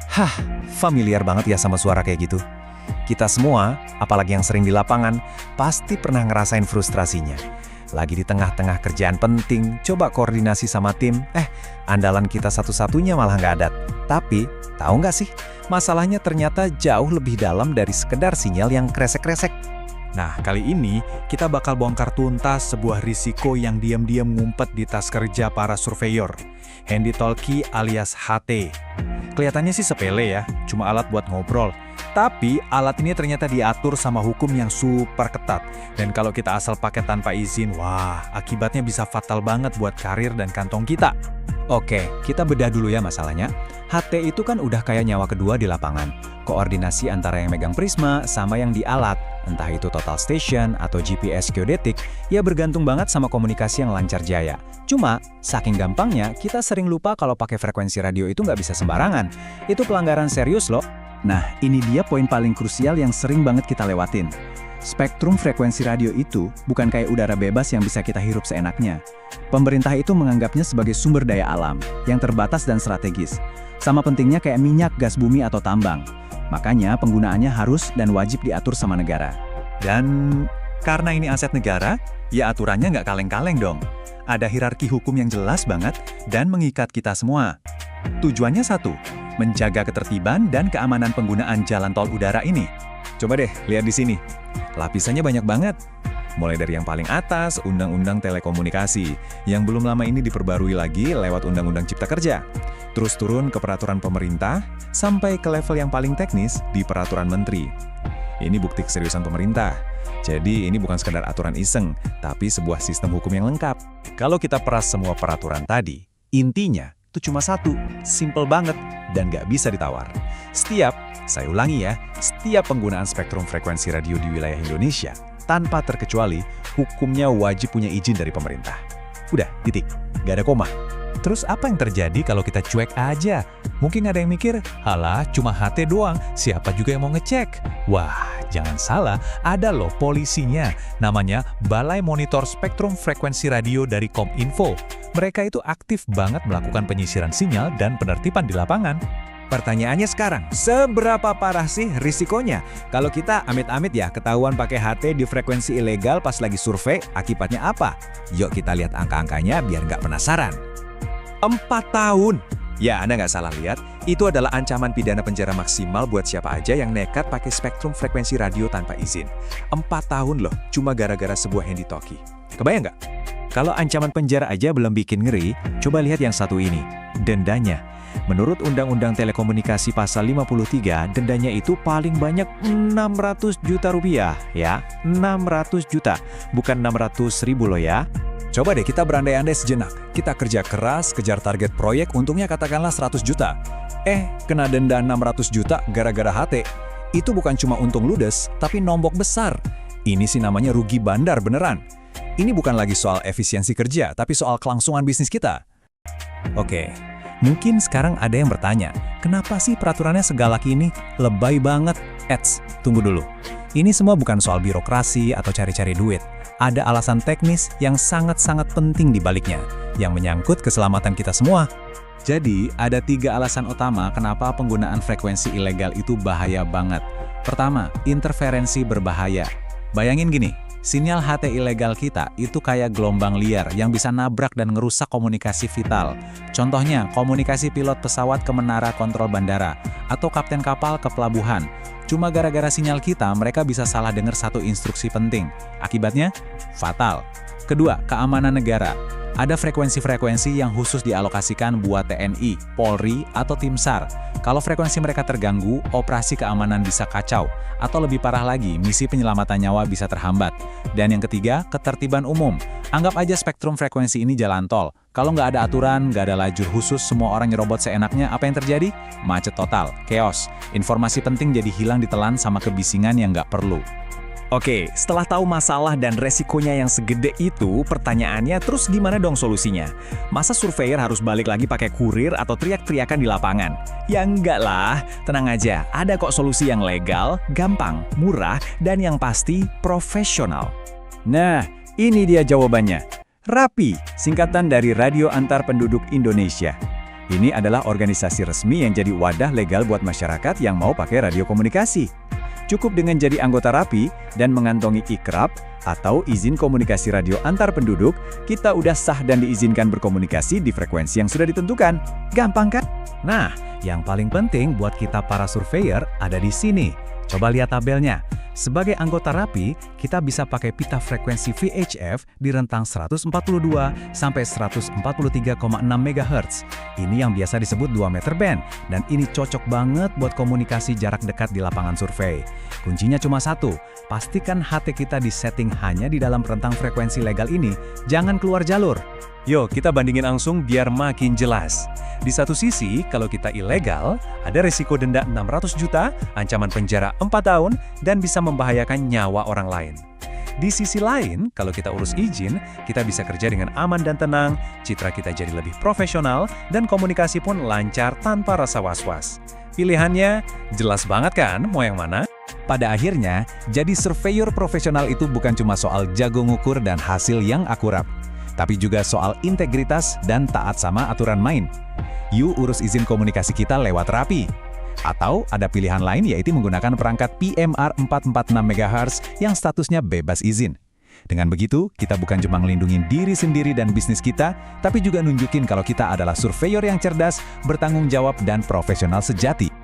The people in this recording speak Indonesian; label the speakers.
Speaker 1: Hah, familiar banget ya sama suara kayak gitu. Kita semua, apalagi yang sering di lapangan, pasti pernah ngerasain frustrasinya. Lagi di tengah-tengah kerjaan penting, coba koordinasi sama tim, andalan kita satu-satunya malah nggak ada. Tapi, tahu nggak sih, masalahnya ternyata jauh lebih dalam dari sekedar sinyal yang kresek-kresek.
Speaker 2: Nah, kali ini kita bakal bongkar tuntas sebuah risiko yang diam-diam ngumpet di tas kerja para surveyor. Handy-talkie alias HT. Kelihatannya sih sepele ya, cuma alat buat ngobrol. Tapi alat ini ternyata diatur sama hukum yang super ketat. Dan kalau kita asal pakai tanpa izin, wah, akibatnya bisa fatal banget buat karir dan kantong kita.
Speaker 1: Oke, kita bedah dulu ya masalahnya. HT itu kan udah kayak nyawa kedua di lapangan. Koordinasi antara yang megang prisma sama yang di alat, entah itu total station atau GPS geodetik, ya bergantung banget sama komunikasi yang lancar jaya. Cuma, saking gampangnya, kita sering lupa kalau pakai frekuensi radio itu nggak bisa sembarangan. Itu pelanggaran serius loh. Nah, ini dia poin paling krusial yang sering banget kita lewatin. Spektrum frekuensi radio itu bukan kayak udara bebas yang bisa kita hirup seenaknya. Pemerintah itu menganggapnya sebagai sumber daya alam yang terbatas dan strategis. Sama pentingnya kayak minyak, gas bumi, atau tambang. Makanya penggunaannya harus dan wajib diatur sama negara.
Speaker 2: Dan karena ini aset negara, ya aturannya nggak kaleng-kaleng dong. Ada hierarki hukum yang jelas banget dan mengikat kita semua. Tujuannya satu, menjaga ketertiban dan keamanan penggunaan jalan tol udara ini.
Speaker 1: Coba deh, lihat di sini. Lapisannya banyak banget. Mulai dari yang paling atas, Undang-Undang Telekomunikasi, yang belum lama ini diperbarui lagi lewat Undang-Undang Cipta Kerja. Terus turun ke peraturan pemerintah, sampai ke level yang paling teknis di peraturan menteri. Ini bukti keseriusan pemerintah. Jadi ini bukan sekedar aturan iseng, tapi sebuah sistem hukum yang lengkap. Kalau kita peras semua peraturan tadi, intinya itu cuma satu, simple banget, dan nggak bisa ditawar. Saya ulangi ya, setiap penggunaan spektrum frekuensi radio di wilayah Indonesia, tanpa terkecuali, hukumnya wajib punya izin dari pemerintah. Udah, titik. Nggak ada koma.
Speaker 2: Terus apa yang terjadi kalau kita cuek aja? Mungkin ada yang mikir, halah cuma HT doang, siapa juga yang mau ngecek? Wah, jangan salah, ada loh polisinya. Namanya Balai Monitor Spektrum Frekuensi Radio dari Kominfo. Mereka itu aktif banget melakukan penyisiran sinyal dan penertiban di lapangan.
Speaker 1: Pertanyaannya sekarang, seberapa parah sih risikonya? Kalau kita amit-amit ya ketahuan pakai HT di frekuensi ilegal pas lagi survei, akibatnya apa? Yuk kita lihat angka-angkanya biar nggak penasaran. 4 tahun! Ya, Anda nggak salah lihat, itu adalah ancaman pidana penjara maksimal buat siapa aja yang nekat pakai spektrum frekuensi radio tanpa izin. 4 tahun loh, cuma gara-gara sebuah handy-talkie. Kebayang nggak? Kalau ancaman penjara aja belum bikin ngeri, coba lihat yang satu ini, dendanya. Menurut Undang-Undang Telekomunikasi Pasal 53, dendanya itu paling banyak 600 juta rupiah, ya. 600 juta, bukan 600 ribu loh ya. Coba deh kita berandai-andai sejenak. Kita kerja keras, kejar target proyek, untungnya katakanlah 100 juta. Kena denda 600 juta gara-gara HT. Itu bukan cuma untung ludes, tapi nombok besar. Ini sih namanya rugi bandar beneran. Ini bukan lagi soal efisiensi kerja, tapi soal kelangsungan bisnis kita. Oke. Mungkin sekarang ada yang bertanya, kenapa sih peraturannya segalak ini? Lebay banget. Tunggu dulu. Ini semua bukan soal birokrasi atau cari-cari duit. Ada alasan teknis yang sangat-sangat penting di baliknya, yang menyangkut keselamatan kita semua. Jadi, ada 3 alasan utama kenapa penggunaan frekuensi ilegal itu bahaya banget. Pertama, interferensi berbahaya. Bayangin gini, sinyal HT ilegal kita itu kayak gelombang liar yang bisa nabrak dan ngerusak komunikasi vital. Contohnya, komunikasi pilot pesawat ke menara kontrol bandara, atau kapten kapal ke pelabuhan. Cuma gara-gara sinyal kita, mereka bisa salah dengar satu instruksi penting. Akibatnya, fatal. Kedua, keamanan negara. Ada frekuensi-frekuensi yang khusus dialokasikan buat TNI, Polri, atau tim SAR. Kalau frekuensi mereka terganggu, operasi keamanan bisa kacau. Atau lebih parah lagi, misi penyelamatan nyawa bisa terhambat. Dan yang ketiga, ketertiban umum. Anggap aja spektrum frekuensi ini jalan tol. Kalau nggak ada aturan, nggak ada lajur khusus, semua orang nyerobot seenaknya, apa yang terjadi? Macet total, chaos. Informasi penting jadi hilang ditelan sama kebisingan yang nggak perlu. Oke, setelah tahu masalah dan resikonya yang segede itu, pertanyaannya terus gimana dong solusinya? Masa surveyor harus balik lagi pakai kurir atau teriak-teriakan di lapangan? Ya enggak lah, tenang aja, ada kok solusi yang legal, gampang, murah, dan yang pasti profesional. Nah, ini dia jawabannya. RAPI, singkatan dari Radio Antar Penduduk Indonesia. Ini adalah organisasi resmi yang jadi wadah legal buat masyarakat yang mau pakai radio komunikasi. Cukup dengan jadi anggota RAPI dan mengantongi ikrab atau izin komunikasi radio antar penduduk, kita udah sah dan diizinkan berkomunikasi di frekuensi yang sudah ditentukan. Gampang kan?
Speaker 2: Nah, yang paling penting buat kita para surveyor ada di sini. Coba lihat tabelnya. Sebagai anggota RAPI, kita bisa pakai pita frekuensi VHF di rentang 142 sampai 143,6 MHz. Ini yang biasa disebut 2 meter band, dan ini cocok banget buat komunikasi jarak dekat di lapangan survei. Kuncinya cuma satu, pastikan HT kita disetting hanya di dalam rentang frekuensi legal ini, jangan keluar jalur. Yuk, kita bandingin langsung biar makin jelas. Di satu sisi, kalau kita ilegal, ada risiko denda 600 juta, ancaman penjara 4 tahun, dan bisa membahayakan nyawa orang lain. Di sisi lain, kalau kita urus izin, kita bisa kerja dengan aman dan tenang, citra kita jadi lebih profesional, dan komunikasi pun lancar tanpa rasa was-was. Pilihannya jelas banget kan, mau yang mana?
Speaker 1: Pada akhirnya, jadi surveyor profesional itu bukan cuma soal jago ngukur dan hasil yang akurat, tapi juga soal integritas dan taat sama aturan main. Yuk urus izin komunikasi kita lewat RAPI. Atau ada pilihan lain yaitu menggunakan perangkat PMR 446 MHz yang statusnya bebas izin. Dengan begitu, kita bukan cuma ngelindungin diri sendiri dan bisnis kita, tapi juga nunjukin kalau kita adalah surveyor yang cerdas, bertanggung jawab, dan profesional sejati.